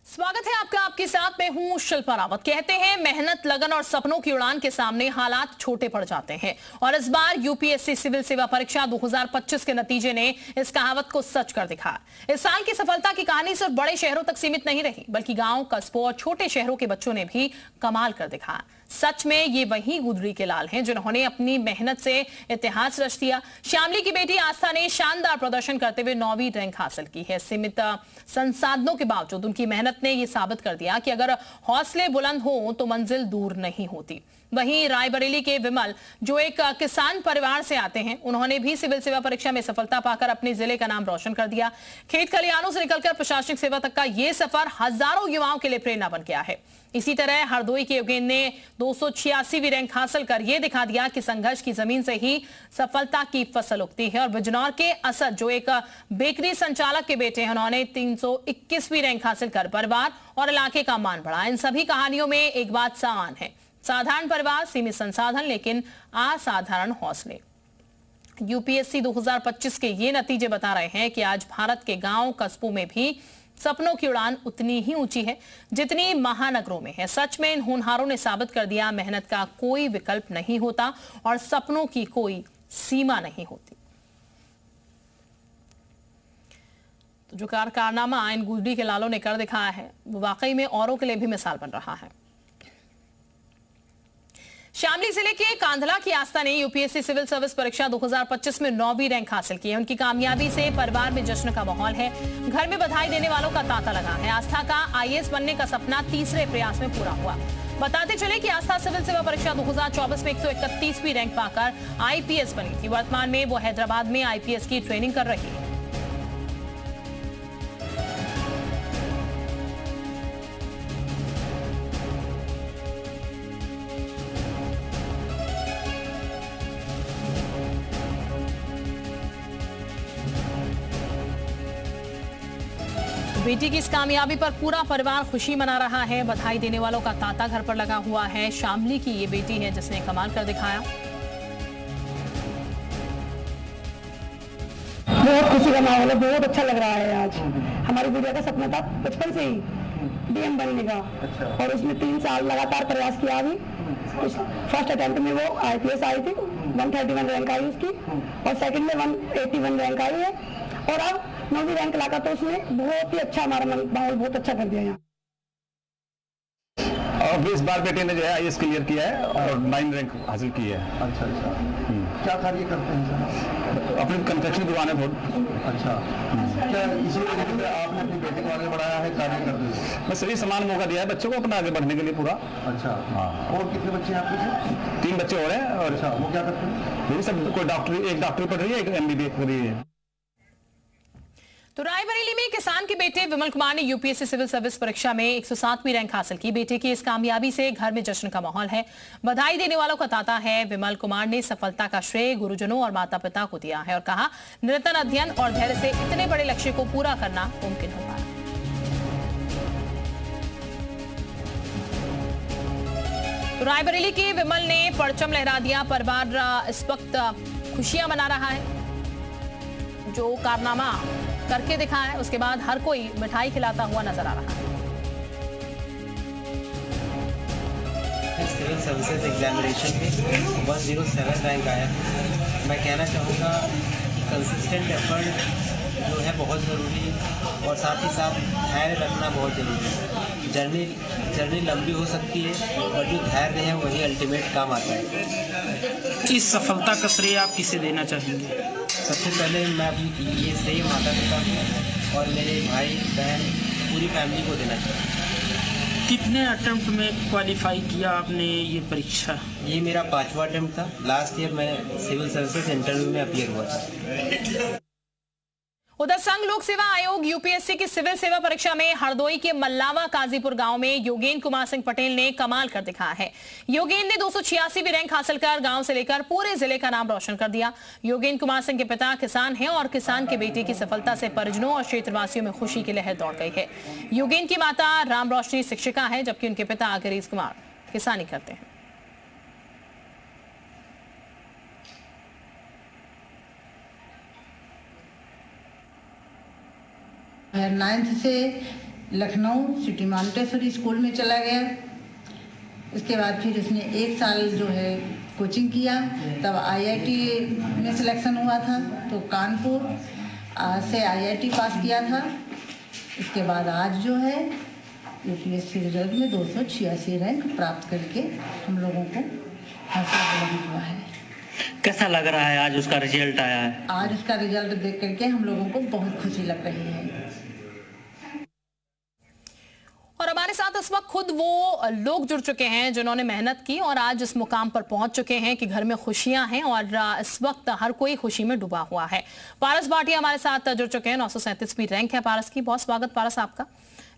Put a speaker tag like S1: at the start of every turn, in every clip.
S1: स्वागत है आपका। आपके साथ मैं हूं शिल्पा रावत। कहते हैं मेहनत, लगन और सपनों की उड़ान के सामने हालात छोटे पड़ जाते हैं और इस बार यूपीएससी सिविल सेवा परीक्षा 2025 के नतीजे ने इस कहावत को सच कर दिखाया। इस साल की सफलता की कहानी सिर्फ बड़े शहरों तक सीमित नहीं रही, बल्कि गांव, कस्बों और छोटे शहरों के बच्चों ने भी कमाल कर दिखाया। सच में ये वही गुदड़ी के लाल हैं जिन्होंने अपनी मेहनत से इतिहास रच दिया। शामली की बेटी आस्था ने शानदार प्रदर्शन करते हुए 9वीं रैंक हासिल की है। सीमित संसाधनों के बावजूद उनकी मेहनत ने यह साबित कर दिया कि अगर हौसले बुलंद हो तो मंजिल दूर नहीं होती। वहीं रायबरेली के विमल, जो एक किसान परिवार से आते हैं, उन्होंने भी सिविल सेवा परीक्षा में सफलता पाकर अपने जिले का नाम रोशन कर दिया। खेत खलिहानों से निकलकर प्रशासनिक सेवा तक का यह सफर हजारों युवाओं के लिए प्रेरणा बन गया है। इसी तरह हरदोई के योगेन ने 286वीं रैंक हासिल कर यह दिखा दिया कि संघर्ष की जमीन से ही सफलता की फसल उगती है। और बिजनौर के असद, जो एक बेकरी संचालक के बेटे हैं, उन्होंने 321वीं रैंक हासिल कर परिवार और इलाके का मान बढ़ाया। इन सभी कहानियों में एक बात समान है, साधारण परिवार, सीमित संसाधन, लेकिन असाधारण हौसले। यूपीएससी 2025 के ये नतीजे बता रहे हैं कि आज भारत के गांव, कस्बों में भी सपनों की उड़ान उतनी ही ऊंची है जितनी महानगरों में है। सच में इन होनहारों ने साबित कर दिया, मेहनत का कोई विकल्प नहीं होता और सपनों की कोई सीमा नहीं होती। तो जो कारनामा इन गुदड़ी के लालों ने कर दिखाया है, वो वाकई में औरों के लिए भी मिसाल बन रहा है। शामली जिले के कांधला की आस्था ने यूपीएससी सिविल सर्विस परीक्षा 2025 में 9वीं रैंक हासिल की है। उनकी कामयाबी से परिवार में जश्न का माहौल है। घर में बधाई देने वालों का तांता लगा है। आस्था का आईएएस बनने का सपना तीसरे प्रयास में पूरा हुआ। बताते चले कि आस्था सिविल सेवा परीक्षा 2024 में 131वीं रैंक पाकर आईपीएस बनी थी। वर्तमान में वो हैदराबाद में आईपीएस की ट्रेनिंग कर रही है। बेटी की इस कामयाबी पर पूरा परिवार खुशी मना रहा है। बधाई देने वालों का तांता घर पर लगा हुआ है। शामली की ये बेटी है जिसने कमाल कर दिखाया।
S2: बहुत खुशी का माहौल है, बहुत अच्छा लग रहा है। आज हमारी गुड़िया का सपना था बचपन से ही डीएम बनने का। और उसने 3 साल लगातार प्रयास किया। अभी फर्स्ट अटेम्प्ट में वो आईपीएस आई थी, 131 रैंक आई उसकी, और सेकंड में 181 रैंक आई है। और अब 9वीं रैंक लाकर तो उसने बहुत ही अच्छा, हमारा माहौल बहुत अच्छा कर दिया यहाँ।
S3: और इस बार बेटे ने जो है आईएएस क्लियर किया है और 9 रैंक हासिल की है।
S4: अच्छा। क्या कार्य करते हैं सर?
S3: अपनी कंस्ट्रक्शन दुकान है बहुत।
S4: अच्छा। क्या इसी वजह से आपने अपनी बेटे को आगे बढ़ाया है कार्य करते हुए?
S3: मैं सही समान मौका दिया है बच्चों को अपना आगे बढ़ने के लिए पूरा।
S4: अच्छा।
S3: हाँ।
S4: और कितने बच्चे हैं आपके?
S3: 3 बच्चे और हैं। और
S4: अच्छा, वो क्या करते हैं?
S3: यही सब, कोई डॉक्टरी, एक डॉक्टरी पढ़ रही है, एक एमबीबीए कर रही है।
S1: तो रायबरेली में किसान के बेटे विमल कुमार ने यूपीएससी सिविल सर्विस परीक्षा में 107वीं रैंक हासिल की। बेटे की इस कामयाबी से घर में जश्न का माहौल है। बधाई देने वालों का तांता है। विमल कुमार ने सफलता का श्रेय गुरुजनों और माता पिता को दिया है और कहा, निरंतर अध्ययन और धैर्य से इतने बड़े लक्ष्य को पूरा करना मुमकिन होगा। तो रायबरेली के विमल ने परचम लहरा दिया। परिवार इस वक्त खुशियां मना रहा है। जो कारनामा करके दिखाया है, उसके बाद हर कोई मिठाई खिलाता हुआ नजर आ रहा है।
S5: सिविल सर्विसेज एग्जामिनेशन में 107 रैंक आया। मैं कहना चाहूँगा कि कंसिस्टेंट एफर्ट जो है बहुत ज़रूरी है और साथ ही साथ धैर्य रखना बहुत ज़रूरी है। जर्नी लंबी हो सकती है और जो धैर्य है वही अल्टीमेट काम आता है।
S6: इस सफलता का श्रेय आप किसे देना चाहेंगे?
S5: सबसे पहले मैं अपनी ये श्रेय माता पिता को और मेरे भाई बहन पूरी फैमिली को देना चाहूँगा।
S6: कितने अटेम्प्ट में क्वालिफाई किया आपने ये परीक्षा?
S5: ये मेरा 5वां अटेम्प्ट था। लास्ट ईयर मैं सिविल सर्विसेज इंटरव्यू में अपीयर हुआ था।
S1: उधर संघ लोक सेवा आयोग यूपीएससी की सिविल सेवा परीक्षा में हरदोई के मल्लावा काजीपुर गांव में योगेन कुमार सिंह पटेल ने कमाल कर दिखाया है। योगेन ने 286वीं रैंक हासिल कर गांव से लेकर पूरे जिले का नाम रोशन कर दिया। योगेन कुमार सिंह के पिता किसान हैं और किसान के बेटे की सफलता से परिजनों और क्षेत्रवासियों में खुशी की लहर दौड़ गई है। योगेन की माता राम रोशनी शिक्षिका है, जबकि उनके पिता गिरीश कुमार किसानी करते हैं।
S7: 9th से लखनऊ सिटी मॉन्टेसरी स्कूल में चला गया। उसके बाद फिर उसने 1 साल जो है कोचिंग किया, तब आईआईटी में सिलेक्शन हुआ था, तो कानपुर से आईआईटी पास किया था। इसके बाद आज जो है यूपीएससी रिजल्ट में 286 रैंक प्राप्त करके हम लोगों को हौसला बुलंद हुआ है।
S8: कैसा लग रहा है आज उसका रिजल्ट आया है?
S7: आज उसका रिजल्ट देख करके हम लोगों को बहुत खुशी लग रही है।
S1: और हमारे साथ इस वक्त खुद वो लोग जुड़ चुके हैं जिन्होंने मेहनत की और आज इस मुकाम पर पहुंच चुके हैं कि घर में खुशियां हैं और इस वक्त हर कोई खुशी में डूबा हुआ है। पारस भाटिया हमारे साथ जुड़ चुके हैं। 937वीं रैंक है पारस की। बहुत स्वागत पारस आपका।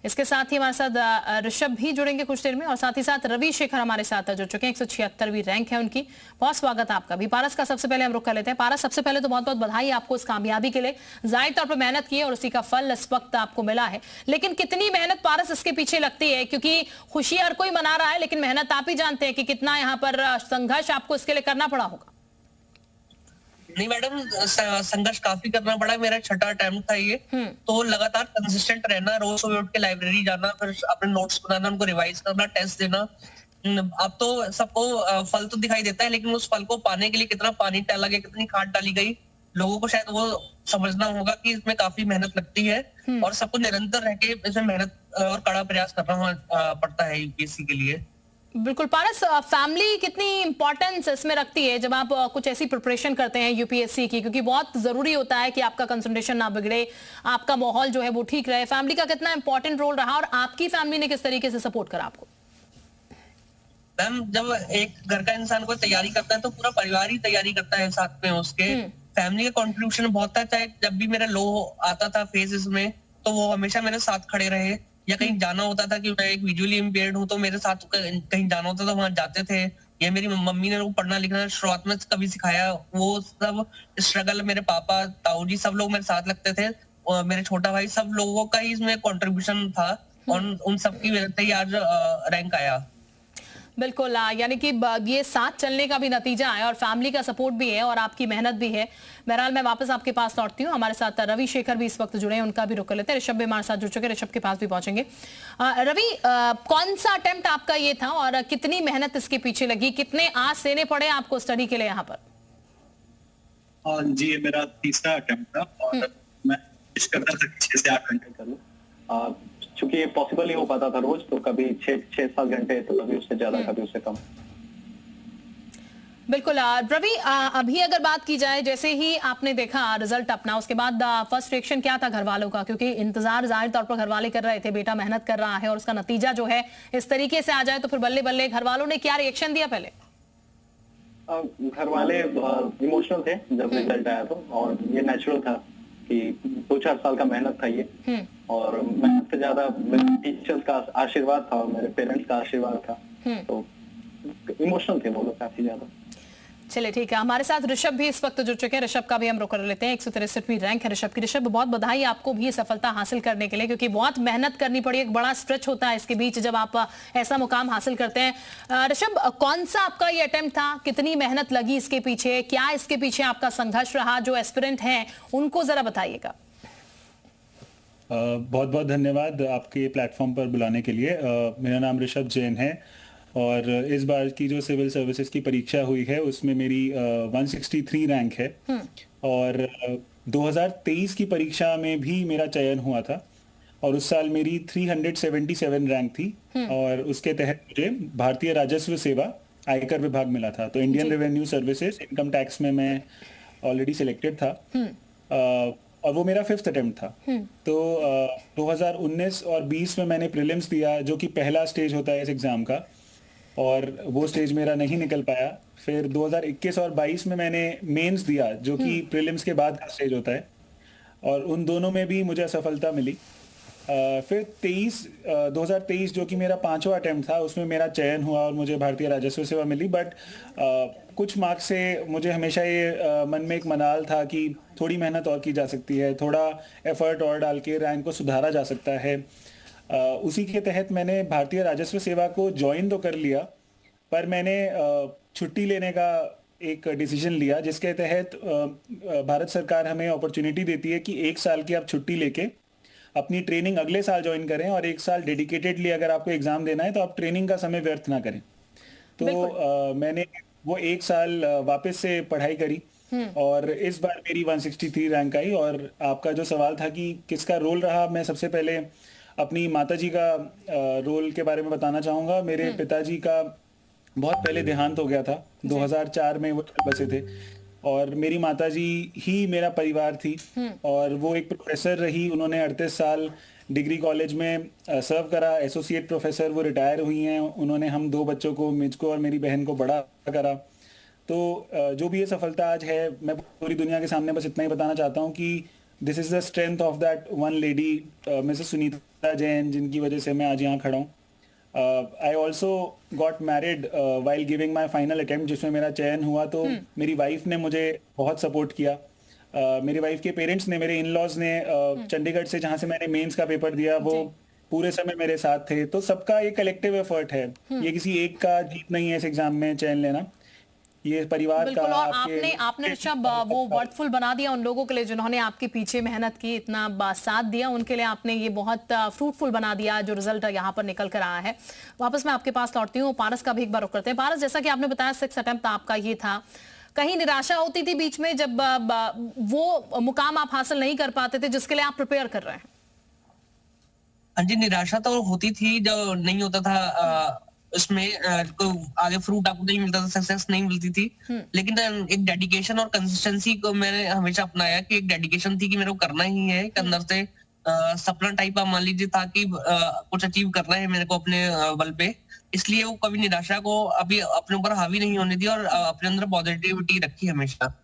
S1: इसके साथ ही हमारे साथ ऋषभ भी जुड़ेंगे कुछ देर में और साथ ही साथ रवि शेखर हमारे साथ जुड़ चुके हैं। 176वीं रैंक है उनकी। बहुत स्वागत आपका भी। पारस का सबसे पहले हम रुख कर लेते हैं। पारस, सबसे पहले तो बहुत बहुत बधाई आपको इस कामयाबी के लिए। जाहिर तौर पर मेहनत की है और उसी का फल इस वक्त आपको मिला है, लेकिन कितनी मेहनत पारस इसके पीछे लगती है? क्योंकि खुशी हर कोई मना रहा है, लेकिन मेहनत आप ही जानते हैं कि कितना यहाँ पर संघर्ष आपको इसके लिए करना पड़ा होगा।
S9: नहीं मैडम, संघर्ष काफी करना पड़ा। मेरा छठा अटेम्प्ट था ये, तो लगातार कंसिस्टेंट रहना, रोज सुबह उठ के लाइब्रेरी जाना, फिर अपने नोट्स बनाना, उनको रिवाइज करना, टेस्ट देना। अब तो सबको फल तो दिखाई देता है, लेकिन उस फल को पाने के लिए कितना पानी डाला गया, कितनी खाद डाली गई, लोगों को शायद वो समझना होगा कि इसमें काफी मेहनत लगती है और सबको निरंतर रह के इसमें मेहनत और कड़ा प्रयास करना पड़ता है यूपीएससी के लिए।
S1: बिल्कुल पारस, फैमिली कितनी इंपॉर्टेंस इसमें रखती है जब आप कुछ ऐसी प्रिपरेशन करते हैं यूपीएससी की? क्योंकि बहुत जरूरी होता है कि आपका कंसंट्रेशन ना बिगड़े, आपका माहौल जो है वो ठीक रहे। फैमिली का कितना इंपॉर्टेंट रोल रहा और आपकी फैमिली ने किस तरीके से सपोर्ट करा आपको?
S9: मैम, जब एक घर का इंसान कोई तैयारी करता है तो पूरा परिवार ही तैयारी करता है साथ में उसके। फैमिली का कंट्रीब्यूशन बहुत था। चाहे जब भी मेरा लो आता था फेजेस में, तो वो हमेशा मेरे साथ खड़े रहे। या कहीं जाना होता था कि मैं एक विजुअली इम्पेयर्ड हूँ, तो मेरे साथ कहीं जाना होता था, वहां जाते थे। या मेरी मम्मी ने पढ़ना लिखना शुरुआत में कभी सिखाया। वो सब स्ट्रगल मेरे पापा, ताऊ जी, सब लोग मेरे साथ लगते थे। और मेरे छोटा भाई, सब लोगों का ही इसमें कंट्रीब्यूशन था और उन सबकी वजह से ही आज रैंक आया।
S1: बिल्कुल, यानी कि ये साथ चलने का भी नतीजा है और फैमिली का सपोर्ट भी है और आपकी मेहनत भी है। बहरहाल मैं वापस आपके पास लौटती हूँ। हमारे साथ रवि शेखर भी इस वक्त जुड़े हैं, उनका भी रुख कर लेते हैं। ऋषभ भी हमारे साथ जुड़ चुके हैं, ऋषभ के पास भी पहुंचेंगे। रवि, कौन सा अटेम्प्ट आपका ये था और कितनी मेहनत इसके पीछे लगी? कितने आस देने पड़े आपको स्टडी के लिए यहाँ पर?
S3: जी, ये मेरा तीसरा अटेम्प्ट था और मैं कोशिश करता था कि 6 से 8 घंटे करूँ। चूंकि ये पॉसिबल नहीं हो पाता था रोज, तो कभी 6-7 घंटे, तो कभी उससे ज्यादा, कभी उससे कम।
S1: बिल्कुल रवि, अभी अगर बात की जाए, जैसे ही आपने देखा रिजल्ट अपना, उसके बाद फर्स्ट रिएक्शन क्या था घर वालों का? क्योंकि इंतजार जाहिर तौर पर घर वाले कर रहे थे, बेटा मेहनत कर रहा है और उसका नतीजा जो है इस तरीके से आ जाए तो फिर बल्ले बल्ले। घर वालों ने क्या रिएक्शन दिया पहले?
S3: घर वाले इमोशनल थे जब रिजल्ट आया तो, और ये नेचुरल था कि 2-4 साल का मेहनत था ये, और मेहनत से ज्यादा मेरे टीचर्स का आशीर्वाद था और मेरे पेरेंट्स का आशीर्वाद था, तो इमोशनल थे वो लोग काफी ज्यादा।
S1: चलिए ठीक है, हमारे साथ ऋषभ भी इस वक्त जुड़ चुके हैं। ऋषभ का भी हम रुख कर लेते हैं। 163वीं रैंक है ऋषभ की। ऋषभ, बहुत बधाई आपको भी सफलता हासिल करने के लिए, क्योंकि बहुत मेहनत करनी पड़ी, एक बड़ा स्ट्रेच होता है इसके बीच जब आप ऐसा मुकाम हासिल करते हैं। ऋषभ, कौन सा आपका ये अटेम्प्ट था? कितनी मेहनत लगी इसके पीछे? क्या इसके पीछे आपका संघर्ष रहा? जो एस्पिरेंट हैं उनको जरा बताइएगा।
S10: बहुत बहुत धन्यवाद आपके प्लेटफॉर्म पर बुलाने के लिए। मेरा नाम ऋषभ जैन है और इस बार की जो सिविल सर्विसेज की परीक्षा हुई है उसमें मेरी 163 रैंक है और 2023 की परीक्षा में भी मेरा चयन हुआ था और उस साल मेरी 377 रैंक थी और उसके तहत मुझे भारतीय राजस्व सेवा आयकर विभाग मिला था। तो Indian revenue services income tax में मैं ऑलरेडी सिलेक्टेड था और वो मेरा 5th अटेम्प्ट था। तो 2019 और 20 में मैंने प्रीलिम्स दिया, जो कि पहला स्टेज होता है इस एग्जाम का, और वो स्टेज मेरा नहीं निकल पाया। फिर 2021 और 22 में मैंने मेंस दिया, जो कि प्रीलिम्स के बाद का स्टेज होता है, और उन दोनों में भी मुझे असफलता मिली। फिर 2023 जो कि मेरा 5वां अटेम्प्ट था, उसमें मेरा चयन हुआ और मुझे भारतीय राजस्व सेवा मिली। बट कुछ मार्क्स से मुझे हमेशा ये मन में एक मनाल था कि थोड़ी मेहनत और की जा सकती है, थोड़ा एफर्ट और डाल के रैंक को सुधारा जा सकता है। उसी के तहत मैंने भारतीय राजस्व सेवा को ज्वाइन तो कर लिया, पर मैंने छुट्टी लेने का एक डिसीजन लिया, जिसके तहत भारत सरकार हमें अपॉर्चुनिटी देती है कि 1 साल की आप छुट्टी लेके अपनी ट्रेनिंग अगले साल ज्वाइन करें और 1 साल डेडिकेटेडली अगर आपको एग्जाम देना है तो आप ट्रेनिंग का समय व्यर्थ ना करें। तो मैंने वो 1 साल वापस से पढ़ाई करी और इस बार मेरी 163 रैंक आई। और आपका जो सवाल था कि किसका रोल रहा, मैं सबसे पहले अपनी माताजी का रोल के बारे में बताना चाहूँगा। मेरे पिताजी का बहुत पहले देहांत हो गया था, 2004 में वो बसे थे और मेरी माताजी ही मेरा परिवार थी और वो एक प्रोफेसर रही। उन्होंने 38 साल डिग्री कॉलेज में सर्व करा, एसोसिएट प्रोफेसर, वो रिटायर हुई हैं। उन्होंने हम 2 बच्चों को, मुझको और मेरी बहन को बड़ा करा। तो जो भी ये सफलता आज है, मैं पूरी दुनिया के सामने बस इतना ही बताना चाहता हूँ कि this is the strength of that one lady, Mrs Sunita Jain, जिनकी वजह से मैं आज यहाँ खड़ा हूँ। I also got married while giving my final attempt, जिसमें मेरा चयन हुआ। तो मेरी वाइफ ने मुझे बहुत सपोर्ट किया। मेरी वाइफ के पेरेंट्स ने, मेरे इन लॉज ने, चंडीगढ़ से जहाँ से मैंने मेंस का पेपर दिया, वो पूरे समय मेरे साथ थे। तो सबका एक कलेक्टिव एफर्ट है, ये किसी एक का जीत नहीं है इस एग्जाम में चयन लेना, ये परिवार का।
S1: और आपने ऋषभ वो वर्डफुल बना दिया उन लोगों के लिए जिन्होंने आपके पीछे मेहनत की, इतना साथ दिया, उनके लिए आपने ये बहुत फ्रूटफुल बना दिया जो रिजल्ट यहाँ पर निकल कर आया है। वापस मैं आपके पास लौटती हूँ, पारस का भी एक बार रुख करते हैं। पारस, जैसा कि आपने बताया 6 अटेम्प्ट आपका ये था, कहीं निराशा होती थी बीच में जब वो मुकाम आप हासिल नहीं कर पाते थे जिसके लिए आप प्रिपेयर कर रहे हैं?
S9: हाँ जी, निराशा तो होती थी जब नहीं होता था उसमें आगे फ्रूट आपको नहीं मिलता था, सक्सेस नहीं मिलती थी। लेकिन एक डेडिकेशन और कंसिस्टेंसी को मैंने हमेशा अपनाया कि एक डेडिकेशन थी कि मेरे को करना ही है। एक अंदर से सपना टाइप आप मान लीजिए था कि कुछ अचीव करना है मेरे को अपने बल पे, इसलिए वो कभी निराशा को अभी अपने ऊपर हावी नहीं होने दी और अपने अंदर पॉजिटिविटी रखी हमेशा।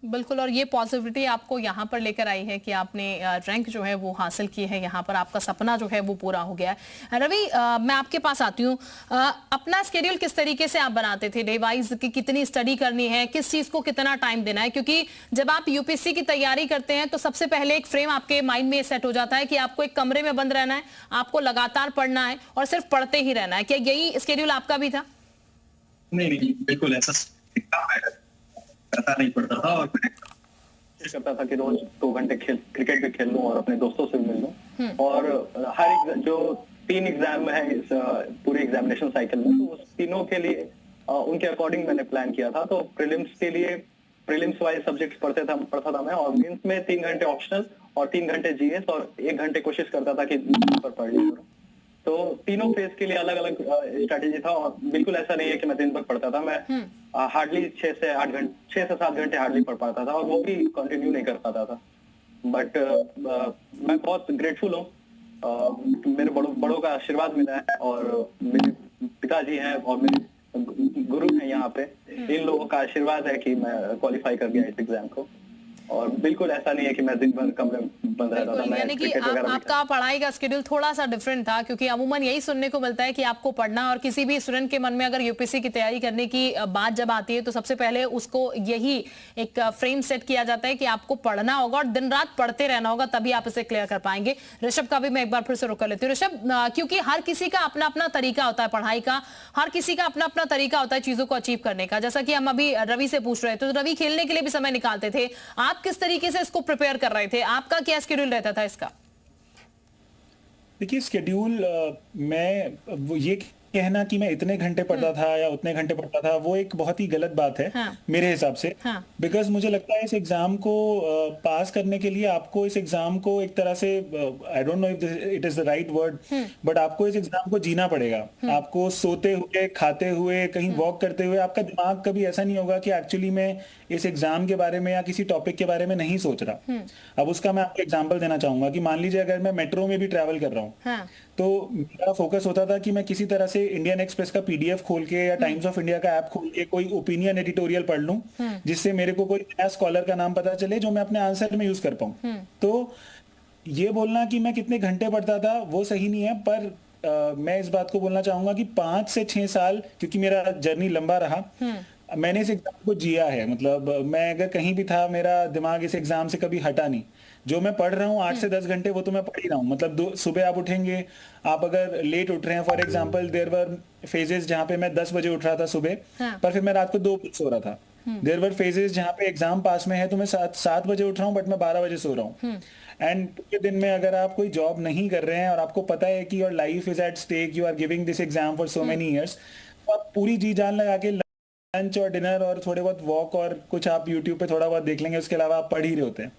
S1: बिल्कुल, और ये पॉजिटिविटी आपको यहाँ पर लेकर आई है कि आपने रैंक जो है वो हासिल की है, यहाँ पर आपका सपना जो है वो पूरा हो गया है। रवि, मैं आपके पास आती हूँ। अपना स्केड्यूल किस तरीके से आप बनाते थे डे वाइज, कि कितनी स्टडी करनी है, किस चीज को कितना टाइम देना है? क्योंकि जब आप यूपीएससी की तैयारी करते हैं तो सबसे पहले एक फ्रेम आपके माइंड में सेट हो जाता है कि आपको एक कमरे में बंद रहना है, आपको लगातार पढ़ना है और सिर्फ पढ़ते ही रहना है। क्या यही स्केड्यूल आपका भी था?
S3: नहीं, बिल्कुल ऐसा नहीं पड़ता था और करता था कि रोज 2 घंटे क्रिकेट भी खेल लूं और अपने दोस्तों से भी मिल लूं। और हर जो 3 एग्जाम है इस पूरे एग्जामिनेशन साइकिल में, तो उस तीनों के लिए उनके अकॉर्डिंग मैंने प्लान किया था। तो प्रीलिम्स के लिए प्रीलिम्स वाइज सब्जेक्ट्स पढ़ता था मैं, और मेंस में 3 घंटे ऑप्शनल और 3 घंटे जीएस और 1 घंटे कोशिश करता था कि पर पढ़ लिया। तो तीनों फेज के लिए अलग अलग स्ट्रेटेजी था और बिल्कुल ऐसा नहीं है कि मैं दिन भर पढ़ता था। मैं हार्डली 6 से 7 घंटे हार्डली पढ़ पाता था और वो भी कंटिन्यू नहीं कर पाता था। बट मैं बहुत ग्रेटफुल हूँ, मेरे बड़ों का आशीर्वाद मिला है और मेरे पिताजी हैं और मेरे गुरु हैं यहाँ पे, इन लोगों का आशीर्वाद है कि मैं क्वालिफाई कर गया इस एग्जाम को। और बिल्कुल ऐसा नहीं है कि मैं दिन भर कमरे में बंद रहता था।
S1: यानी कि आपका पढ़ाई का शेड्यूल थोड़ा सा डिफरेंट था, क्योंकि अमूमन यही सुनने को मिलता है कि आपको पढ़ना, और किसी भी स्टूडेंट के मन में अगर यूपीएससी की तैयारी करने की बात जब आती है तो सबसे पहले उसको यही एक फ्रेम सेट किया जाता है कि आपको पढ़ना होगा और दिन रात पढ़ते रहना होगा, तभी आप इसे क्लियर कर पाएंगे। ऋषभ का भी मैं एक बार फिर से रुक कर लेती हूँ। ऋषभ, क्योंकि हर किसी का अपना अपना तरीका होता है पढ़ाई का, हर किसी का अपना अपना तरीका होता है चीजों को अचीव करने का। जैसा कि हम अभी रवि से पूछ रहे थे, तो रवि खेलने के लिए भी समय निकालते थे, आप किस तरीके से इसको प्रिपेयर कर रहे थे? आपका क्या शेड्यूल रहता था इसका?
S10: देखिए, शेड्यूल मैं ये कहना कि मैं इतने घंटे पढ़ता था या उतने घंटे पढ़ता था, वो एक बहुत ही गलत बात है। हाँ। मेरे हिसाब से। हाँ। बिकॉज मुझे लगता है इस एग्जाम को पास करने के लिए आपको इस एग्जाम को एक तरह से, I don't know if it is the right word, but आपको इस एग्जाम को जीना पड़ेगा। आपको सोते हुए, खाते हुए, कहीं वॉक करते हुए आपका दिमाग कभी ऐसा नहीं होगा कि एक्चुअली मैं इस एग्जाम के बारे में या किसी टॉपिक के बारे में नहीं सोच रहा। अब उसका मैं आपको एग्जाम्पल देना चाहूंगा कि मान लीजिए अगर मैं मेट्रो में भी ट्रैवल कर रहा हूँ, हाँ। तो मेरा फोकस होता था कि मैं किसी तरह से इंडियन एक्सप्रेस का पीडीएफ खोल के या टाइम्स ऑफ इंडिया का ऐप खोल के कोई ओपिनियन एडिटोरियल पढ़ लूं, जिससे मेरे को कोई नया स्कॉलर का नाम पता चले जो मैं अपने आंसर में यूज कर पाऊं। तो ये बोलना कि मैं कितने घंटे पढ़ता था वो सही नहीं है, पर मैं इस बात को बोलना चाहूंगा कि 5 से 6 साल, क्योंकि मेरा जर्नी लंबा रहा, मैंने इस एग्जाम को जिया है। मतलब मैं अगर कहीं भी था, मेरा दिमाग इस एग्जाम से कभी हटा नहीं। जो मैं पढ़ रहा हूँ 8 से 10 घंटे, वो तो मैं पढ़ ही रहा हूँ। मतलब सुबह आप उठेंगे, आप अगर लेट उठ रहे हैं, for example there were phases जहाँ पे मैं 10 बजे उठ रहा था सुबह, हाँ। पर फिर मैं रात को 2 बजे सो रहा था। देयर वर फेजेस जहाँ पे एग्जाम पास में है तो मैं 7 बजे उठ रहा हूँ बट मैं 12 बजे सो रहा हूँ। एंड पूरे दिन में अगर आप कोई जॉब नहीं कर रहे हैं और आपको पता है कि your life is at stake, you are giving this exam for so many years, तो आप पूरी जी जान लगा के लंच और डिनर और थोड़े बहुत वॉक और कुछ आप यूट्यूब पे थोड़ा बहुत देख लेंगे, उसके अलावा आप पढ़ ही रहे होते हैं।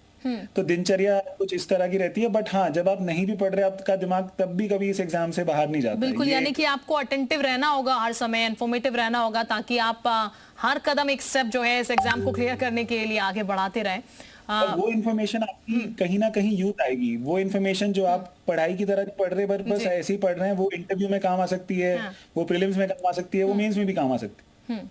S10: तो दिनचर्या कुछ इस तरह की रहती है। बट हाँ, जब आप नहीं भी पढ़ रहे, आपका दिमाग तब भी कभी इस एग्जाम से बाहर नहीं जाता।
S1: बिल्कुल, यानी कि आपको अटेंटिव रहना होगा, हर समय इन्फॉर्मेटिव रहना होगा, ताकि आप हर कदम एक स्टेप जो है इस एग्जाम को क्लियर करने के लिए आगे बढ़ाते रहें।
S10: वो इन्फॉर्मेशन आपकी कहीं ना कहीं यूज आएगी। वो इन्फॉर्मेशन जो आप पढ़ाई की तरह पढ़ रहे बस ऐसे ही पढ़ रहे हैं, वो इंटरव्यू में काम आ सकती है, वो प्रीलिम्स में काम आ सकती है, वो मेंस में भी काम आ सकती है।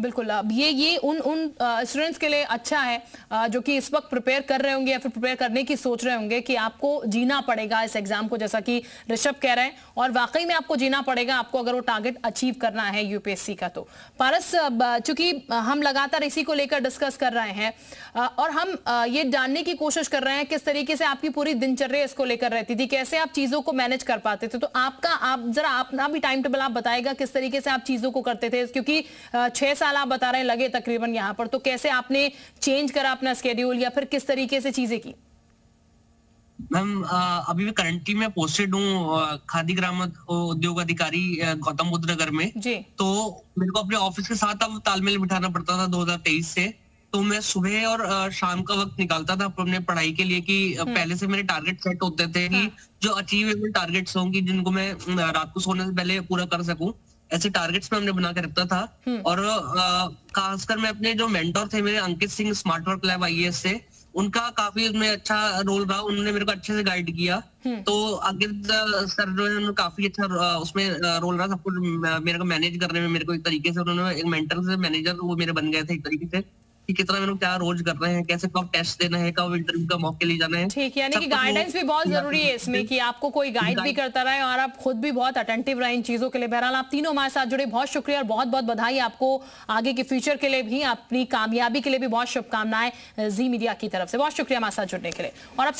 S1: बिल्कुल, अब ये उन स्टूडेंट्स के लिए अच्छा है जो कि इस वक्त प्रिपेयर कर रहे होंगे या फिर प्रिपेयर करने की सोच रहे होंगे कि आपको जीना पड़ेगा इस एग्जाम को, जैसा कि ऋषभ कह रहे हैं, और वाकई में आपको जीना पड़ेगा, आपको अगर वो टारगेट अचीव करना है यूपीएससी का। तो पारस, चूंकि हम लगातार इसी को लेकर डिस्कस कर रहे हैं और हम ये जानने की कोशिश कर रहे हैं किस तरीके से आपकी पूरी दिनचर्या इसको लेकर रहती थी, कैसे आप चीजों को मैनेज कर पाते थे। तो आप जरा अपना भी टाइम टेबल आप बताएगा, किस तरीके से आप चीजों को करते थे, क्योंकि 6 साल आप बता रहे हैं लगे तकरीबन यहाँ पर, तो कैसे आपने चेंज करा अपना स्केड्यूल या फिर किस तरीके से चीजें की?
S9: मैम, अभी मैं करंटली में पोस्टेड हूँ खादी ग्रामोद्योग उद्योग अधिकारी गौतम बुद्ध नगर में जी। तो मेरे को अपने ऑफिस के साथ अब तालमेल बिठाना पड़ता था 2023 से। तो मैं सुबह और शाम का वक्त निकालता था अपने पढ़ाई के लिए कि पहले से मेरे टारगेट सेट होते थे कि जो अचीवेबल टारगेट्स होंगे, जिनको मैं रात को सोने से पहले पूरा कर सकूं, ऐसे टारगेट्स में हमने बना के रखता था। और खासकर मैं अपने जो मेंटोर थे मेरे, Ankit Singh smart work lab IAS से, उनका काफी उसमें अच्छा रोल रहा। उन्होंने मेरे को अच्छे से गाइड किया। तो अंकित सर जो है, उन्होंने काफी अच्छा उसमें रोल रहा, सब कुछ मेरे को मैनेज करने में। मेरे को एक तरीके से उन्होंने एक मेंटर से मैनेजर वो मेरे बन गए थे एक तरीके से, कि कितना मेरे को क्या रोज कर रहे हैं, कैसे कब टेस्ट देना है, कब इंटरव्यू का मौके ले जाना है।
S1: ठीक, यानी कि गाइडेंस भी बहुत जरूरी है इसमें, कि आपको कोई गाइड भी करता रहे और आप खुद भी बहुत अटेंटिव रहे इन चीजों के लिए। बहरहाल आप तीनों हमारे साथ जुड़े, बहुत शुक्रिया और बहुत बहुत बधाई आपको आगे के फ्यूचर के लिए भी, अपनी कामयाबी के लिए भी बहुत शुभकामनाएं जी मीडिया की तरफ से। बहुत शुक्रिया हमारे साथ जुड़ने के लिए। और अब